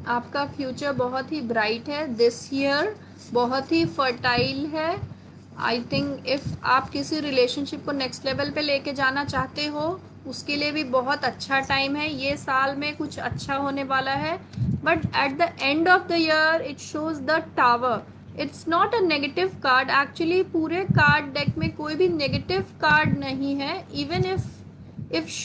आपका फ्यूचर बहुत ही ब्राइट है. दिस ईयर बहुत ही फर्टाइल है. आई थिंक इफ आप किसी रिलेशनशिप को नेक्स्ट लेवल पे लेके जाना चाहते हो, उसके लिए भी बहुत अच्छा टाइम है. ये साल में कुछ अच्छा होने वाला है. But at the end of the year it shows the tower. It's not a negative card. Actually पूरे कार्ड डेक में कोई भी नेगेटिव कार्ड नहीं है. Even if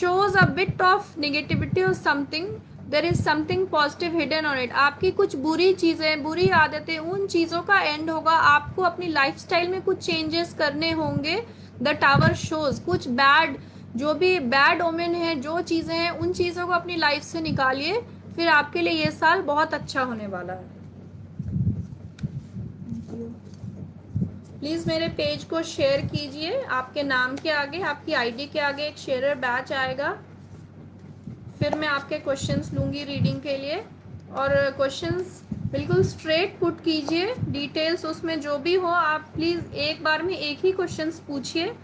shows a bit of negativity or something, there is something positive hidden on it. आपकी कुछ बुरी चीजें, बुरी आदतें, उन चीजों का एंड होगा. आपको अपनी लाइफस्टाइल में कुछ चेंजेस करने होंगे. द टावर शोज कुछ बैड, जो भी बैड ओमेन है, जो चीजें हैं, उन चीजों को अपनी लाइफ से निकालिए. फिर आपके लिए ये साल बहुत अच्छा होने वाला है. प्लीज़ मेरे पेज को शेयर कीजिए। आपके नाम के आगे, आपकी आईडी के आगे एक शेयरर बैच आएगा। फिर मैं आपके क्वेश्चंस लूँगी रीडिंग के लिए, और क्वेश्चंस बिल्कुल स्ट्रेट पुट कीजिए। डिटेल्स उसमें जो भी हो, आप प्लीज़ एक बार में एक ही क्वेश्चंस पूछिए।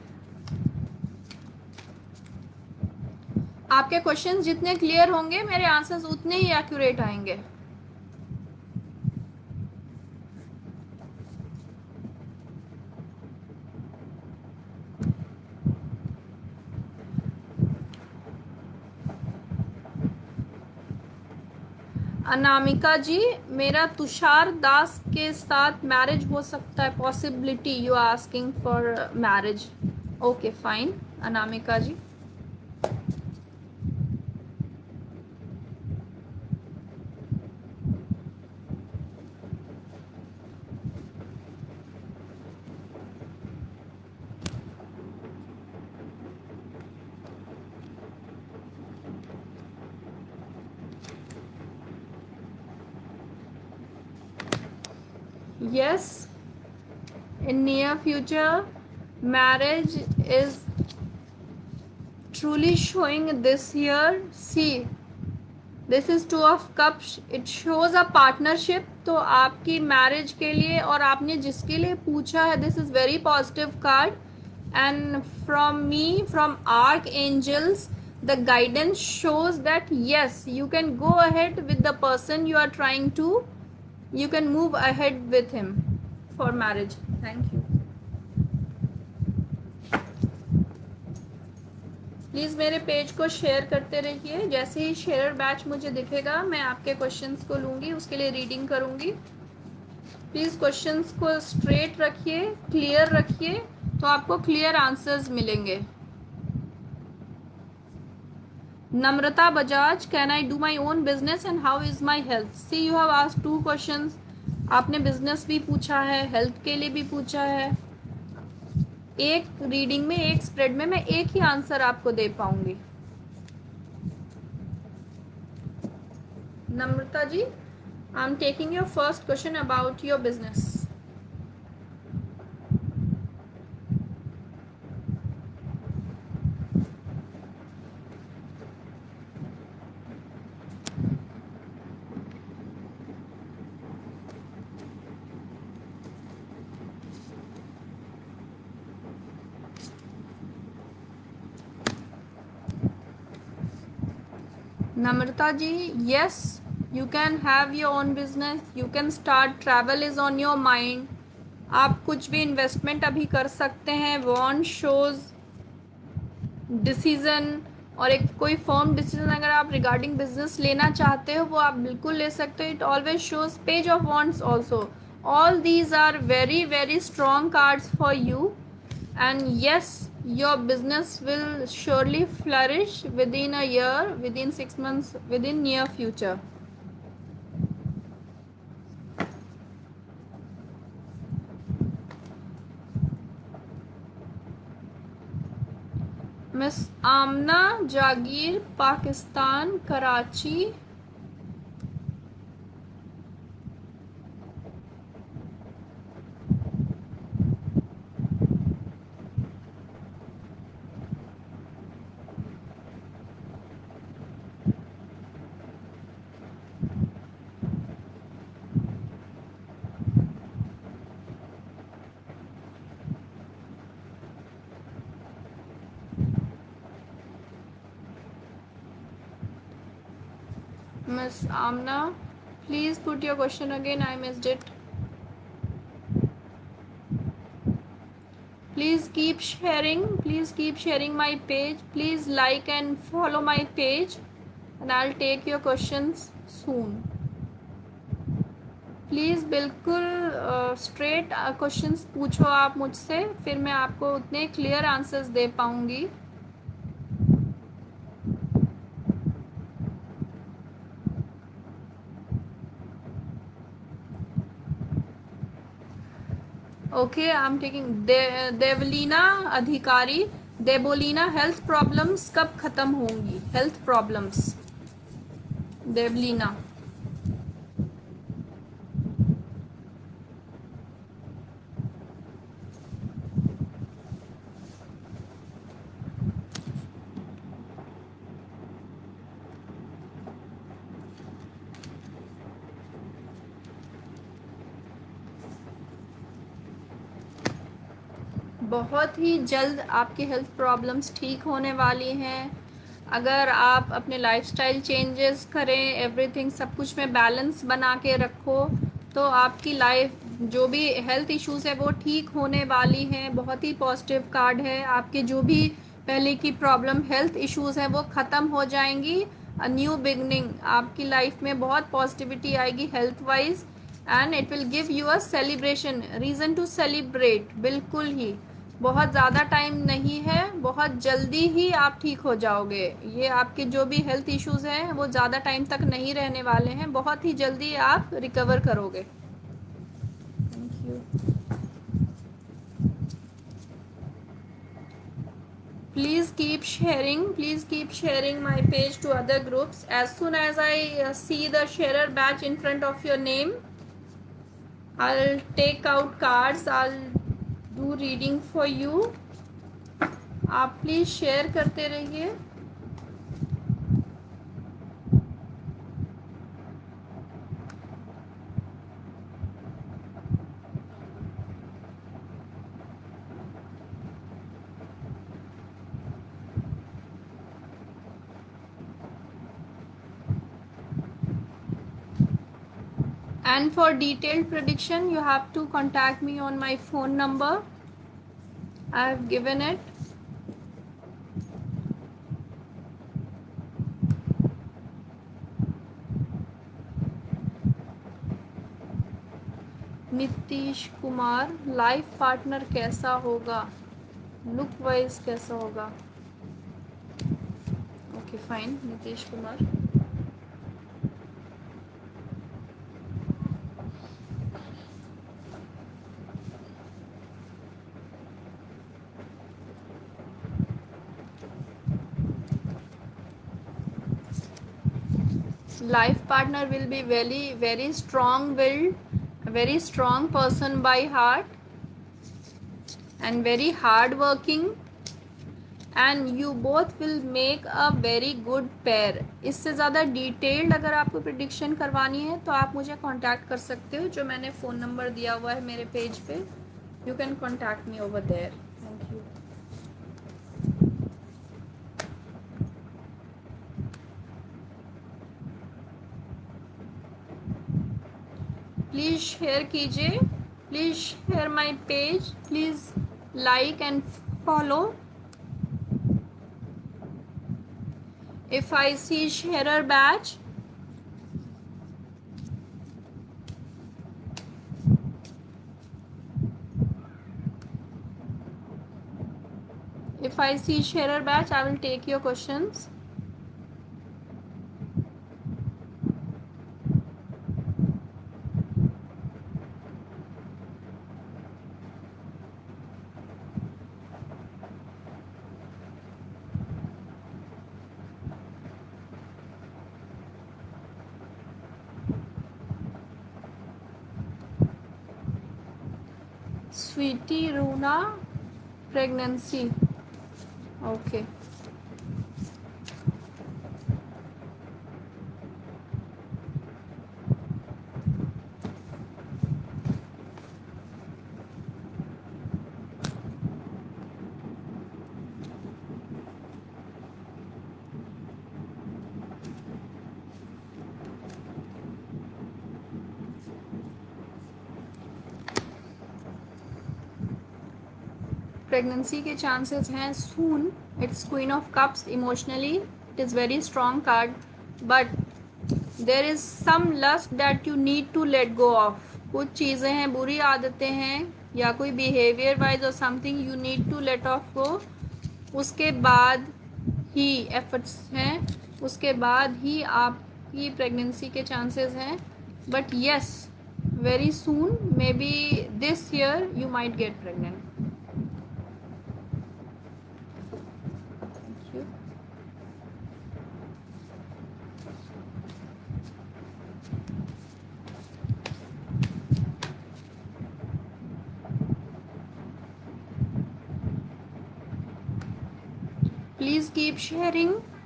आपके क्वेश्चंस जितने क्लियर होंगे, मेरे आंसर्स उतने ही एक्यूरेट आएंगे। अनामिका जी, मेरा तुषार दास के साथ मैरिज हो सकता है, possibility you are asking for marriage. Okay fine Anamika ji. Yes, in near future, marriage is truly showing this year. See, this is two of cups. It shows a partnership. तो आपकी मैरिज के लिए, और आपने जिसके लिए पूछा है, this is very positive card. And from me, from archangels, the guidance shows that yes, you can go ahead with the person you are trying to. You can move ahead with him for marriage. Thank you. Please मेरे page को share करते रहिए। जैसे ही share batch मुझे दिखेगा, मैं आपके questions को लूँगी, उसके लिए रीडिंग करूँगी। प्लीज़ क्वेश्चंस को स्ट्रेट रखिए, क्लियर रखिए, तो आपको क्लियर आंसर्स मिलेंगे। Namrata Bajaj, can I do my own business and how is my health? See, you have asked 2 questions. आपने बिजनेस भी पूछा है, हेल्थ के लिए भी पूछा है। एक रीडिंग में, एक स्प्रेड में मैं एक ही आंसर आपको दे पाऊंगी। Namrata ji, I'm taking your first question about your business. Namrata ji, yes, you can have your own business. You can start. Travel is on your mind. आप कुछ भी इन्वेस्टमेंट अभी कर सकते हैं। वॉन्ड शोज डिसीजन, और एक कोई फर्म डिसीजन अगर आप रिगार्डिंग बिजनेस लेना चाहते हो, वो आप बिल्कुल ले सकते हो। It always shows page of wands also. All these are very very strong cards for you, and yes, your business will surely flourish within a year, within 6 months, within near future. Miss Amna Jagir, Pakistan, Karachi. Miss Amna, please put your question again. I missed it. Please keep sharing. Please keep sharing my page. Please like and follow my page, and I'll take your questions soon. Please बिल्कुल straight questions पूछो आप मुझसे, फिर मैं आपको उतने clear answers दे पाऊंगी। Okay, I am taking Devlina अधिकारी। देवलीना, हेल्थ प्रॉब्लम्स कब खत्म होंगी? Health problems, Devlina. बहुत ही जल्द आपकी हेल्थ प्रॉब्लम्स ठीक होने वाली हैं। अगर आप अपने लाइफस्टाइल चेंजेस करें, एवरीथिंग सब कुछ में बैलेंस बना के रखो, तो आपकी लाइफ जो भी हेल्थ इश्यूज है वो ठीक होने वाली हैं। बहुत ही पॉजिटिव कार्ड है। आपके जो भी पहले की प्रॉब्लम हेल्थ इश्यूज हैं वो ख़त्म हो जाएंगी। अ न्यू बिगनिंग, आपकी लाइफ में बहुत पॉजिटिविटी आएगी health wise, and it will give you a celebration, reason to celebrate. बिल्कुल ही बहुत ज़्यादा टाइम नहीं है, बहुत जल्दी ही आप ठीक हो जाओगे। ये आपके जो भी हेल्थ इश्यूज़ हैं वो ज़्यादा टाइम तक नहीं रहने वाले हैं, बहुत ही जल्दी आप रिकवर करोगे। Thank you. Please keep sharing my page to other groups. As soon as I see the sharer badge in front of your name, I'll take out cards, I'll do reading for you. आप please share करते रहिए। And for detailed prediction, you have to contact me on my phone number. I have given it. Nitish Kumar, life partner कैसा होगा, look wise कैसा होगा? Okay fine, Nitish Kumar. Life partner will be very strong willed, a very strong person by heart, and very hard working, and you both will make a very good pair. इससे ज़्यादा detailed अगर आपको prediction करवानी है तो आप मुझे कांटेक्ट कर सकते हो, जो मैंने फ़ोन नंबर दिया हुआ है मेरे पेज पे। You can contact me over there. Thank you. Please share कीजिए, please share my page, please like and follow. If I see sharer badge, if I see sharer badge, I will take your questions. Sweetie Runa, pregnancy. Okay. Pregnancy के chances हैं soon. It's queen of cups, emotionally it is very strong card, but there is some lust that you need to let go off. कुछ चीज़ें हैं, बुरी आदतें हैं या कोई बिहेवियर वाइज और something you need to let off go. उसके बाद ही एफर्ट्स हैं, उसके बाद ही आपकी प्रेगनेंसी के चांसेस हैं। But yes, very soon, may be this year you might get pregnant.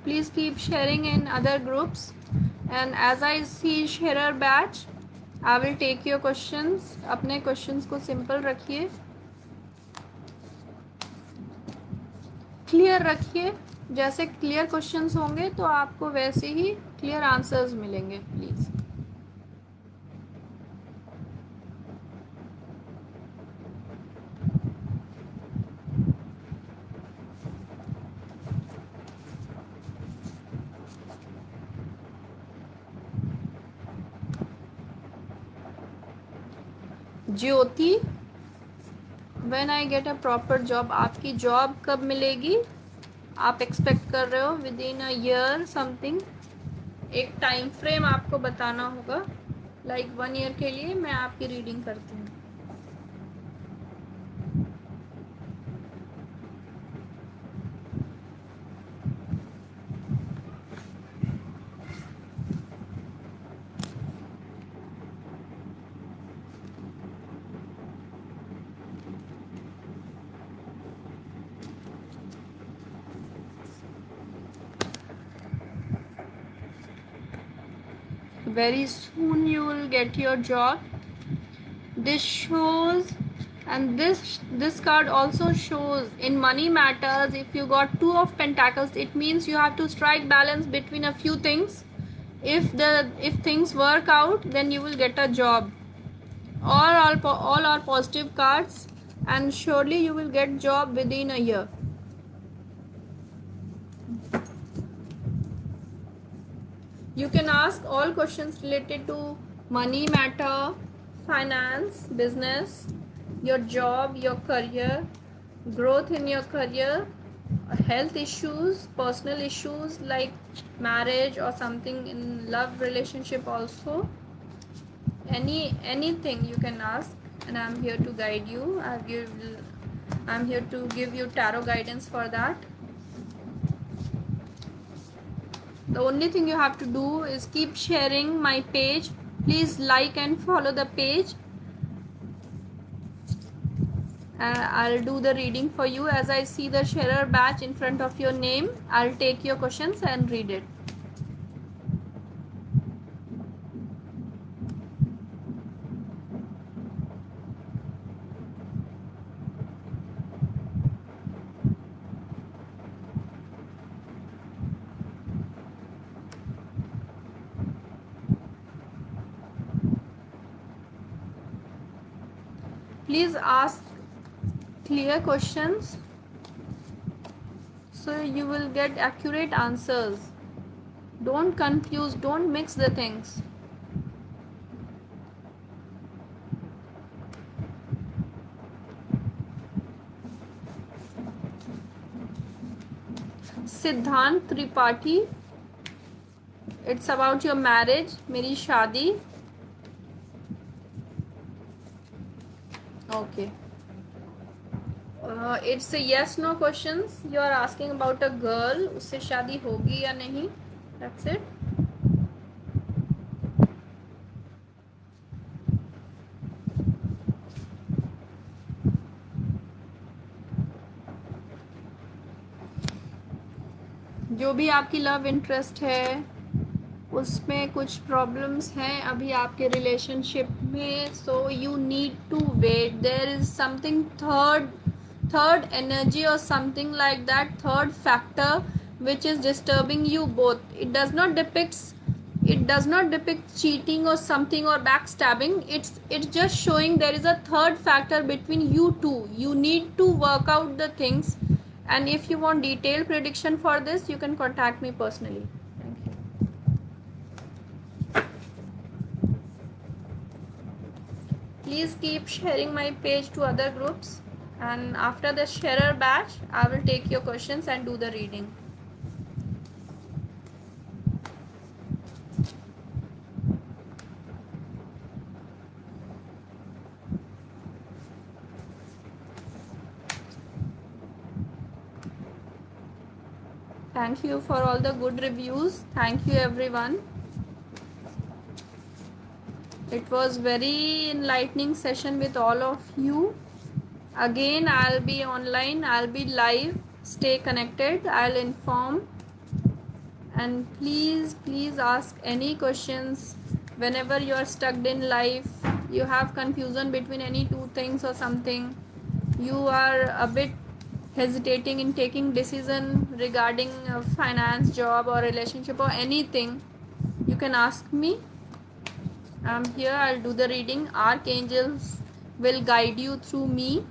Please keep sharing in other groups, and as I see sharer batch, I will take your questions. अपने questions को simple रखिए। Clear रखिए, जैसे clear questions होंगे तो आपको वैसे ही clear answers मिलेंगे। Please Jyoti, when I get a proper job, आपकी जॉब कब मिलेगी? आप एक्सपेक्ट कर रहे हो with in a year something? एक टाइम फ्रेम आपको बताना होगा, लाइक 1 ईयर के लिए मैं आपकी रीडिंग करती हूँ। Very soon you will get your job. This shows, and this card also shows in money matters. If you got 2 of pentacles, it means you have to strike balance between a few things. If things work out, then you will get a job. All are positive cards, and surely you will get job within a year. You can ask all questions related to money matter, finance, business, your job, your career, growth in your career, health issues, personal issues like marriage or something in love relationship also. Anything you can ask, and I'm here to guide you. I'm here to give you tarot guidance for that. The only thing you have to do is keep sharing my page. Please like and follow the page. I'll do the reading for you. As I see the sharer badge in front of your name, I'll take your questions and read it. Please ask clear questions so you will get accurate answers. Don't confuse, don't mix the things. Siddhant Tripathi, it's about your marriage, मेरी शादी. Okay. It's a yes no questions. You are asking about a girl, उससे शादी होगी या नहीं. That's it. जो भी आपकी लव इंटरेस्ट है उसमें कुछ प्रॉब्लम्स हैं अभी आपके रिलेशनशिप में, so you need to wait. There is something third energy और something like that, third factor which is disturbing you both. It does not depict cheating or something or backstabbing. It's just showing there is a third factor between you two. You need to work out the things, and if you want detailed prediction for this, you can contact me personally. Thank you. Please keep sharing my page to other groups, and after the sharer batch I will take your questions and do the reading. Thank you for all the good reviews. Thank you everyone. It was very enlightening session with all of you. Again, I'll be online, I'll be live. Stay connected, I'll inform. And please ask any questions whenever you are stuck in life, you have confusion between any two things or something, you are a bit hesitating in taking decision regarding finance, job or relationship or anything, you can ask me. I'm here. I'll do the reading. Archangels will guide you through me.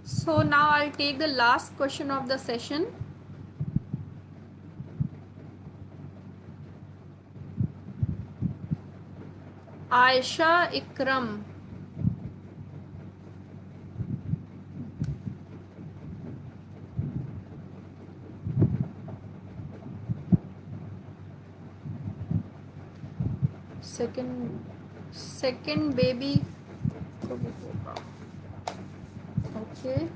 So now I'll take the last question of the session. Aisha Ikram. second baby. Okay.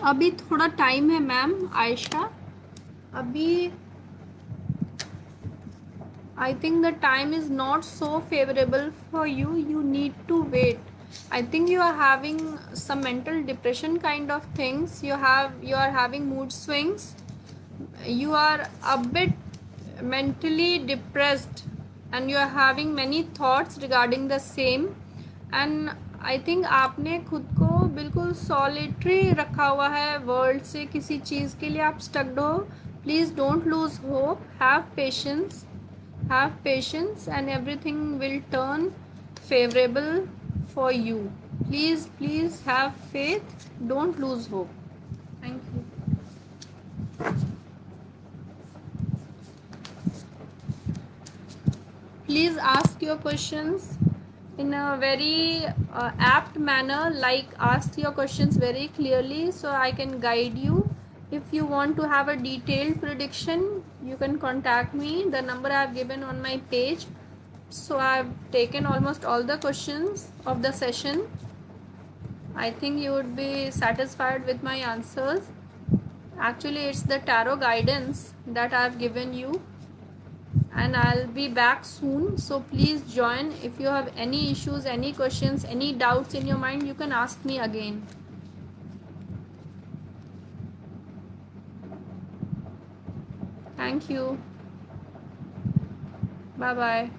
अभी थोड़ा time है ma'am Ayesha, अभी I think the time is not so favorable for you. You need to wait. I think you are having some mental depression kind of things. You are having mood swings. You are a bit mentally depressed and you are having many thoughts regarding the same. And I think आपने खुद को बिल्कुल solitary रखा हुआ है world से, किसी चीज़ के लिए आप स्टक्ड हो. Please don't lose hope, have patience and everything will turn favorable for you. Please have faith, don't lose hope. Thank you. Please ask your questions in a very apt manner, like ask your questions very clearly so I can guide you. If you want to have a detailed prediction, you can contact me. The number I have given on my page. So I have taken almost all the questions of the session. I think you would be satisfied with my answers. Actually, it's the tarot guidance that I have given you. And I'll be back soon, so please join. If you have any issues, any questions, any doubts in your mind, you can ask me again. Thank you. Bye bye.